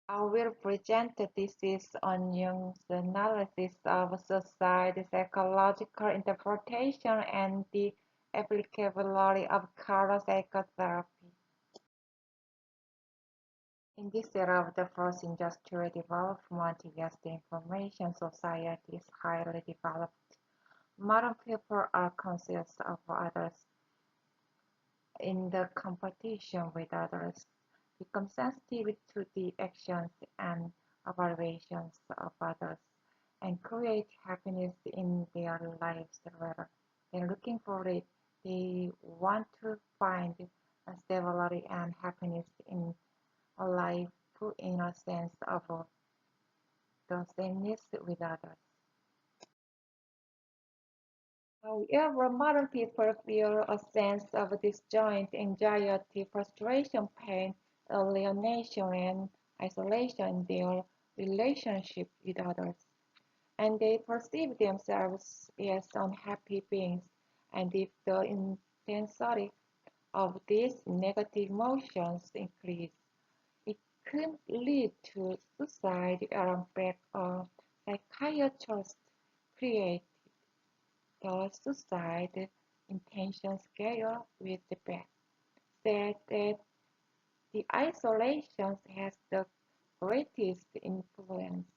I will present the thesis on Jung's analysis of suicide, psychological interpretation, and the applicability of color psychotherapy. In this era of the first industrial development, yes, the information society is highly developed. Modern people are conscious of others in the competition with others, become sensitive to the actions and evaluations of others, and create happiness in their lives rather than looking for it. They want to find stability and happiness in a life put in a sense of the sameness with others. However, modern people feel a sense of disjoint, anxiety, frustration, pain, alienation, and isolation in their relationship with others, and they perceive themselves as unhappy beings. And if the intensity of these negative emotions increase, it could lead to suicide. In fact, a psychiatrist created the suicide intention scale with the back said that the isolation has the greatest influence,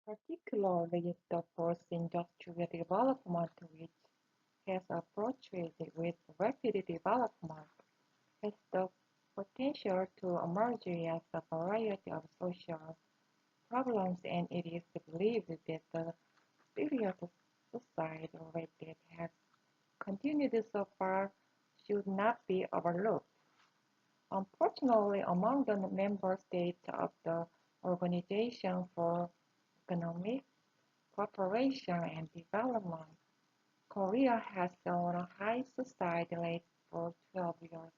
particularly the post-industrial development, which has approached with rapid development, has the potential to emerge as a variety of social problems, and it is believed that the serious suicide rate that has continued so far should not be overlooked. Unfortunately, among the member states of the Organization for Economic Cooperation and Development, Korea has shown a high suicide rate for 12 years.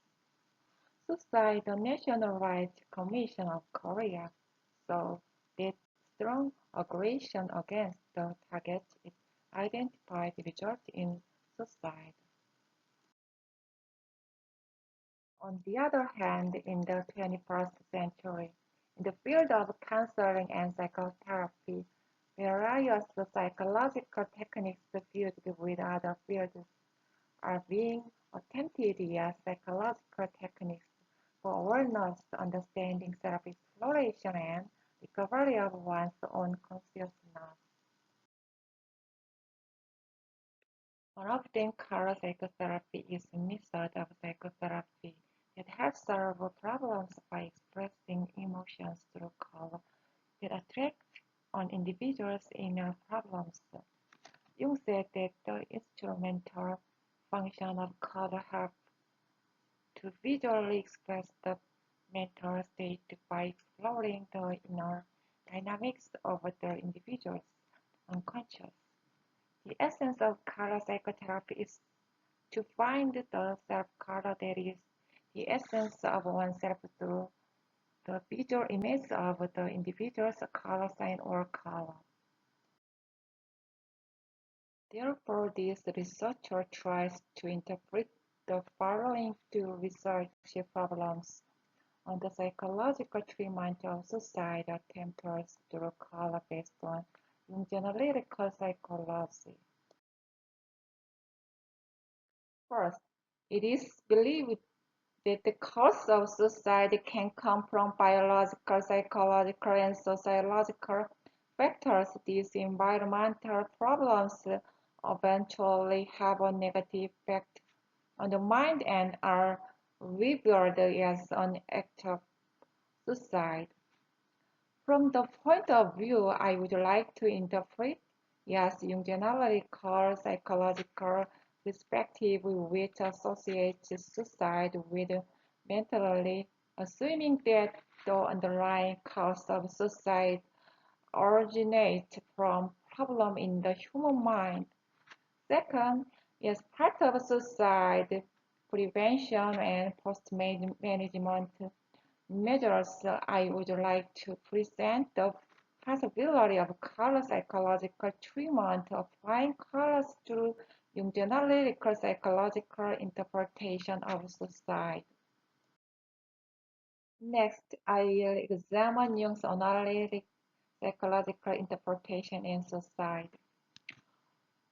Suicide, the National Rights Commission of Korea, saw that strong aggression against the targets it identified result in suicide. On the other hand, in the 21st century, in the field of counseling and psychotherapy, various psychological techniques fused with other fields are being attempted as psychological techniques for awareness, understanding, self-exploration, and recovery of one's own consciousness. One of them, color psychotherapy, is a method of psychotherapy that helps solve problems by expressing emotions through color that attract on individuals' inner problems. Jung said that the instrumental function of color helps to visually express the mental state by exploring the inner dynamics of the individual's unconscious. The essence of color psychotherapy is to find the self-color that is the essence of oneself through the visual image of the individual's color sign or color. Therefore, this researcher tries to interpret the following two research problems on the psychological treatment of suicide attempters through color based on Jungian analytical psychology. First, it is believed that the cause of suicide can come from biological, psychological, and sociological factors. These environmental problems eventually have a negative effect on the mind and are revealed as an act of suicide. From the point of view I would like to interpret, yes, Jungian analytical psychological perspective which associates suicide with mentality, assuming that the underlying cause of suicide originates from problem in the human mind. Second, as part of suicide prevention and post-management measures, I would like to present the possibility of color psychological treatment, applying colors through Jungian analytical psychological interpretation of suicide. Next, I will examine Jung's analytic psychological interpretation in society.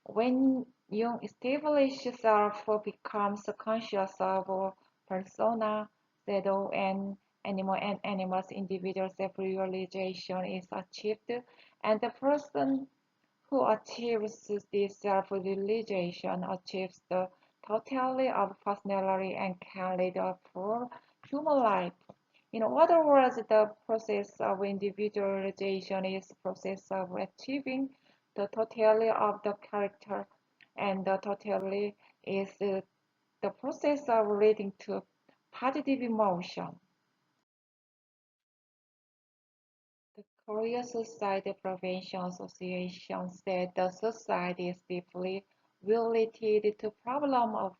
When Jung establishes self becomes conscious of persona, shadow, and animals, individual self-realization is achieved, and the person who achieves this self-realization achieves the totality of personality and can lead a full human life. In other words, the process of individualization is the process of achieving the totality of the character, and the totality is the process of leading to positive emotion. The Korea Suicide Prevention Association said the suicide is deeply related to problem of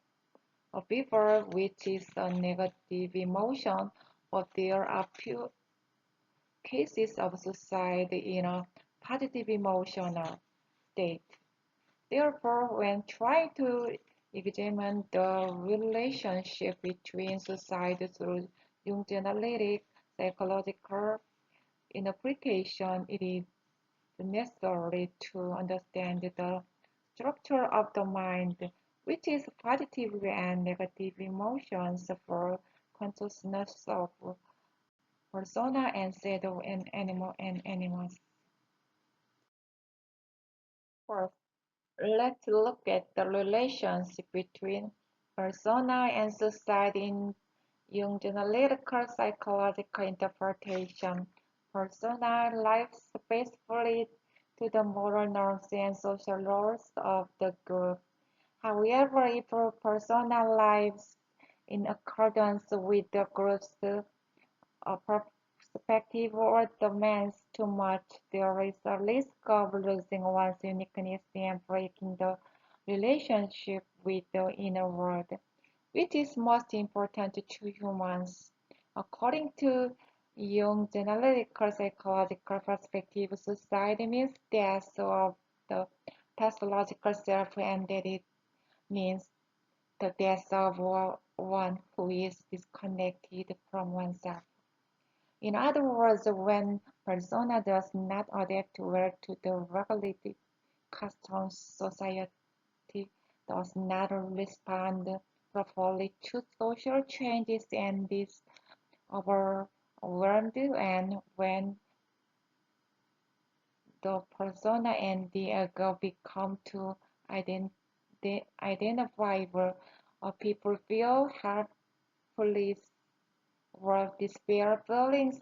fever, which is a negative emotion, but there are few cases of suicide in a positive emotional state. Therefore, when trying to examine the relationship between suicide through Jungian analytic psychological interpretation, it is necessary to understand the structure of the mind, which is positive and negative emotions for consciousness of persona and shadow and animals. First, let's look at the relationship between persona and society in Jungian analytical psychological interpretation. Persona lives faithfully to the moral norms and social roles of the group. However, if a persona lives in accordance with the group's perspective or demands too much, there is a risk of losing one's uniqueness and breaking the relationship with the inner world, which is most important to humans. According to Jung's analytical psychological perspective, suicide means death of the pathological self, and that it means the death of one who is disconnected from oneself. In other words, when persona does not adapt well to the regulated customs, society does not respond properly to social changes and is overwhelmed, and when the persona and the ego become too identifiable, people feel helpless or despair feelings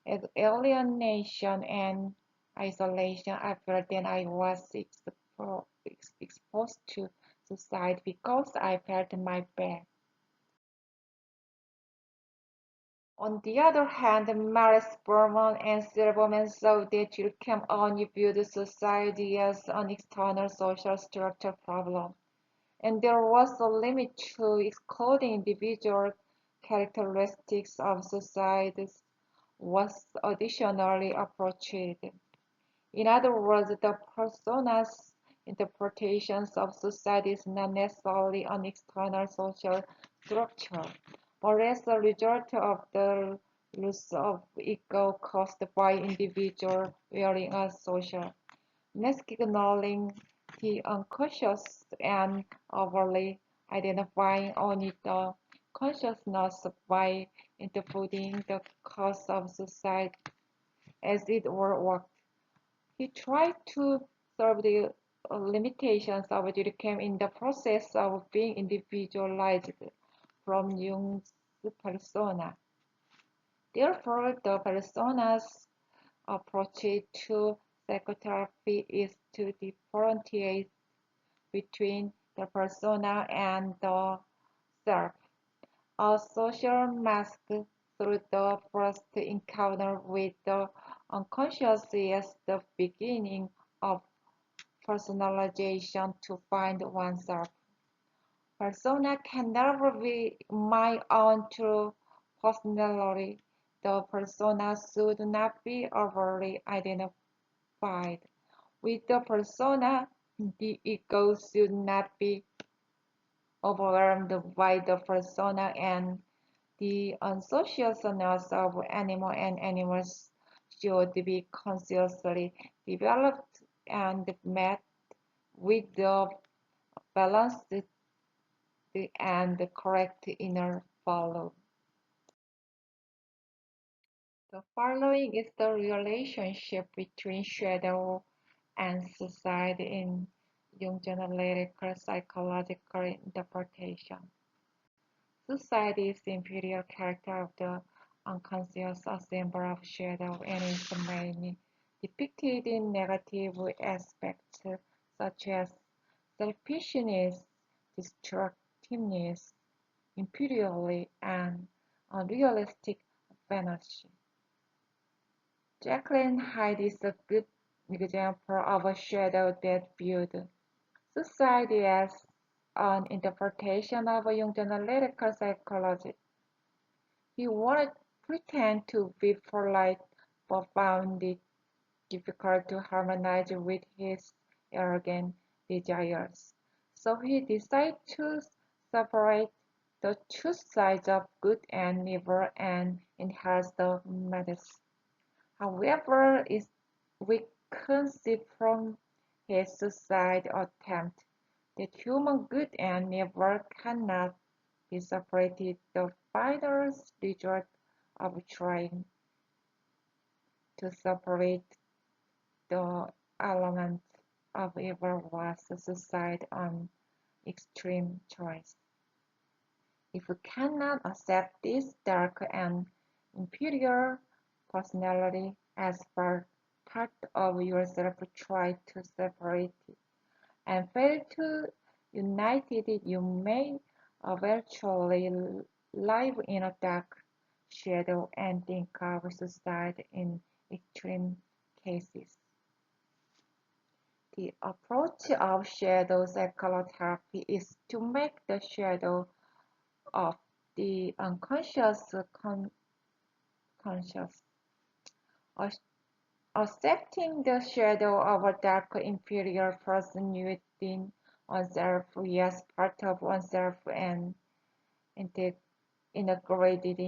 as alienation and isolation. I felt that I was exposed to suicide because I felt my bad. On the other hand, Maris Berman and Silverman saw that you can only build society as an external social structure problem, and there was a limit to excluding individual characteristics of societies was additionally approached. In other words, the persona's interpretations of society is not necessarily an external social structure, but as a result of the loss of ego caused by individual wearing a social mask, ignoring the unconscious and overly identifying only the consciousness by interpreting the cause of society as it were. He tried to solve the limitations of Durkheim in the process of being individualized from Jung's persona. Therefore, the persona's approach to psychotherapy is to differentiate between the persona and the self. A social mask through the first encounter with the unconscious is the beginning of personalization to find oneself. Persona can never be my own true personality. The persona should not be overly identified with the persona. The ego should not be overwhelmed by the persona, and The unconsciousness of animal and animals should be consciously developed and met with the balanced and correct inner value. The following is the relationship between shadow and suicide in Jungian analytical psychological interpretation. Suicide is the inferior character of the unconscious assembly of shadow and is mainly depicted in negative aspects such as selfishness, destructiveness, imperially, and unrealistic fantasy. Jacqueline Hyde is a good example of a shadow that viewed society as an interpretation of Jungian analytical psychology. He wanted to pretend to be polite but found it difficult to harmonize with his arrogant desires. So he decided to separate the two sides of good and evil and enhance the methods. However, we can see from his suicide attempt that human good and evil cannot be separated. The final result of trying to separate the elements of evil was suicide on extreme choice. If you cannot accept this dark and inferior personality as part of yourself, try to separate it and fail to unite it, you may eventually live in a dark shadow and think of suicide in extreme cases. The approach of shadow psychotherapy is to make the shadow of the unconscious conscious. Accepting the shadow of a dark inferior person within oneself as part of oneself and integrated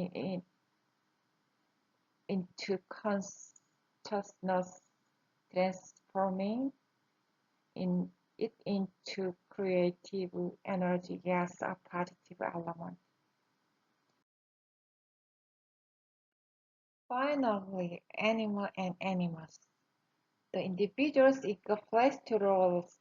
into consciousness, transforming it into creative energy as a positive element. Finally, animal and animals. The individual's ego plays two roles.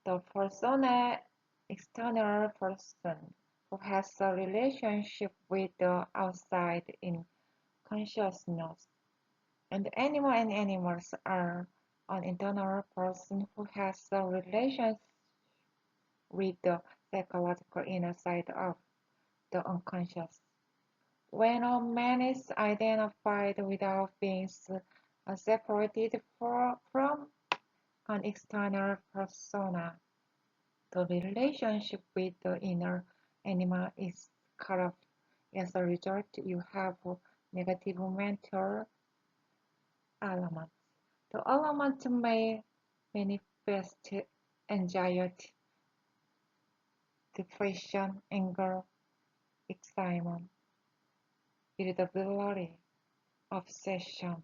The persona, external person, who has a relationship with the outside in consciousness, and the animal and animals are an internal person who has a relationship with the psychological inner side of the unconscious. When a man is identified without being separated from an external persona, the relationship with the inner animal is cut off. As a result, you have negative mental elements. The elements may manifest anxiety, depression, anger, excitement, irritability, obsession,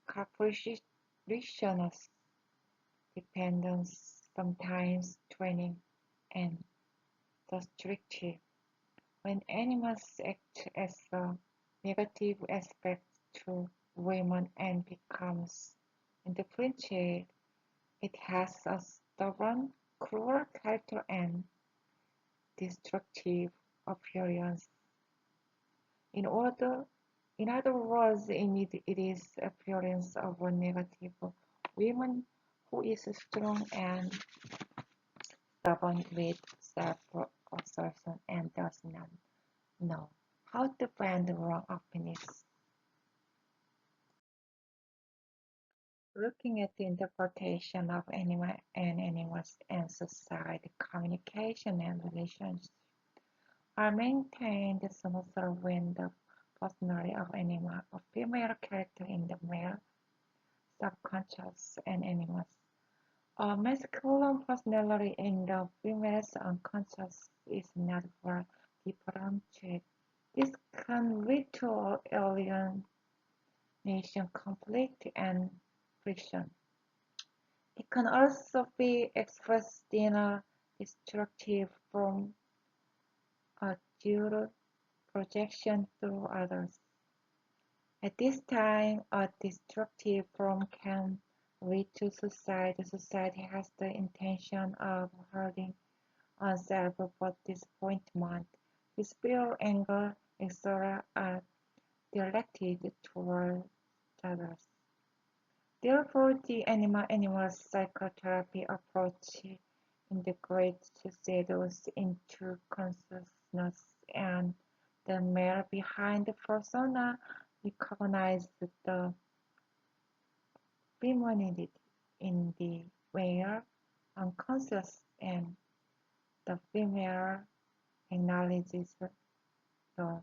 capriciousness, dependence, sometimes training, and destructive. When animals act as a negative aspect to women and becomes indifferentiated, it has a stubborn, cruel character and destructive appearance. In other words, it is appearance of a negative woman who is strong and stubborn with self-assertion and does not know how to find the wrong opinions. Looking at the interpretation of animal and animals and society, communication and relationships are maintained smoother when the personality of animal or female character in the male subconscious and animals. A masculine personality in the female's unconscious is not well differentiated. This can lead to alienation, conflict, and friction. It can also be expressed in a destructive form, a dual projection through others. At this time, a destructive form can lead to suicide. Suicide has the intention of hurting oneself, but disappointment, despair, anger, etc. are directed toward others. Therefore, the animal psychotherapy approach integrates shadows into consciousness, and the male behind the persona recognizes the femininity in the male unconscious, and the female acknowledges the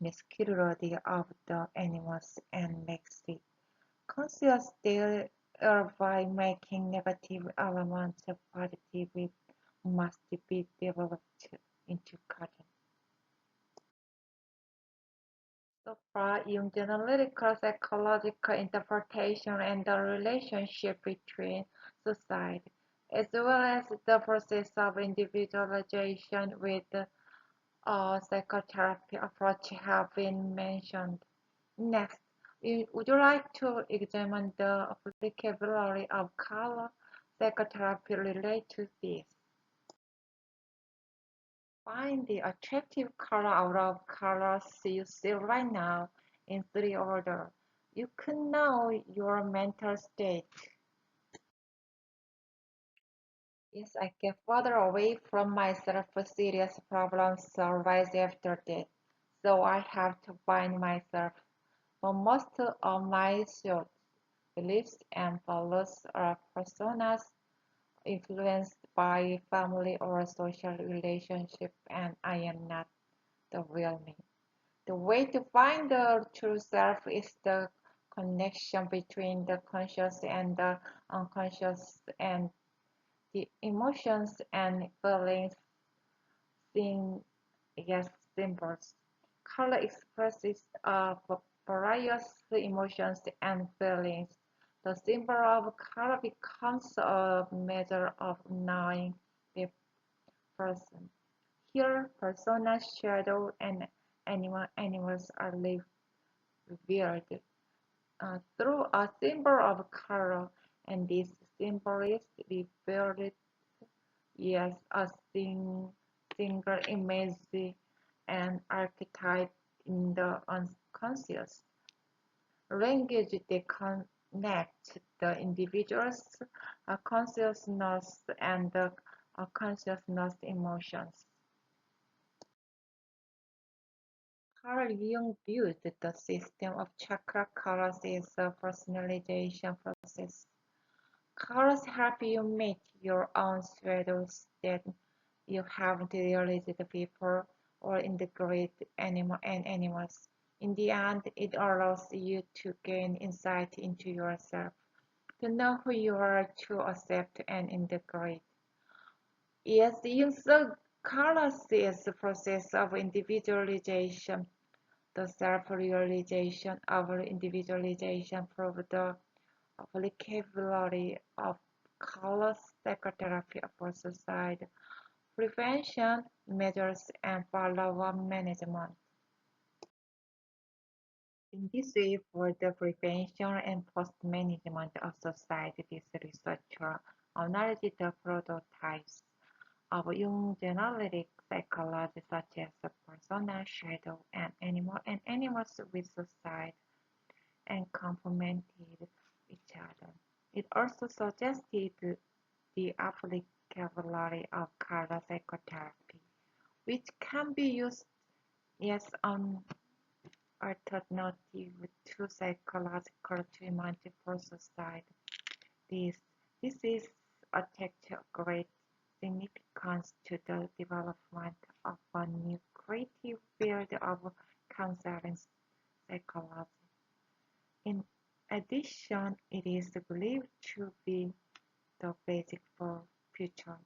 masculinity of the animals and makes it conscious thereby making negative elements positive. It must be developed into content. So far, Jung's analytical psychological interpretation and the relationship between society, as well as the process of individualization with psychotherapy approach have been mentioned. Next, would you like to examine the applicability of color psychotherapy related to this? Find the attractive color out of colors you see right now in three order. You can know your mental state. Yes, I get further away from myself. Serious problems arise after that. So I have to find myself. For most of my thoughts, beliefs, and values are personas influenced by family or social relationship, and I am not the real me. The way to find the true self is the connection between the conscious and the unconscious, and the emotions and feelings seen as symbols. Color expresses various emotions and feelings. The symbol of color becomes a measure of knowing the person. Here, persona, shadow, and animals are revealed through a symbol of color, and this symbol is revealed as a single image and archetype in the unconscious. Language that connects the individual's consciousness and the consciousness emotions. Carl Jung viewed the system of chakra colors as a personalization process. Colors help you meet your own shadows that you haven't realized before, or integrate animals. In the end, it allows you to gain insight into yourself, to know who you are, to accept and integrate. Yes, Jung saw colors as a process of individualization. The self-realization of individualization proved the applicability of color psychotherapy for suicide prevention measures and follow-up management. In this way, for the prevention and post-management of suicide, this researcher analyzed the prototypes of Jung analytic psychology such as the persona, shadow, and animals with suicide, and complemented each other. It also suggested the applicability of color psychotherapy, which can be used as an alternative to psychological treatment for suicide. This, this is attached great significance to the development of a new creative field of counseling psychology. In addition, it is believed to be the basis for future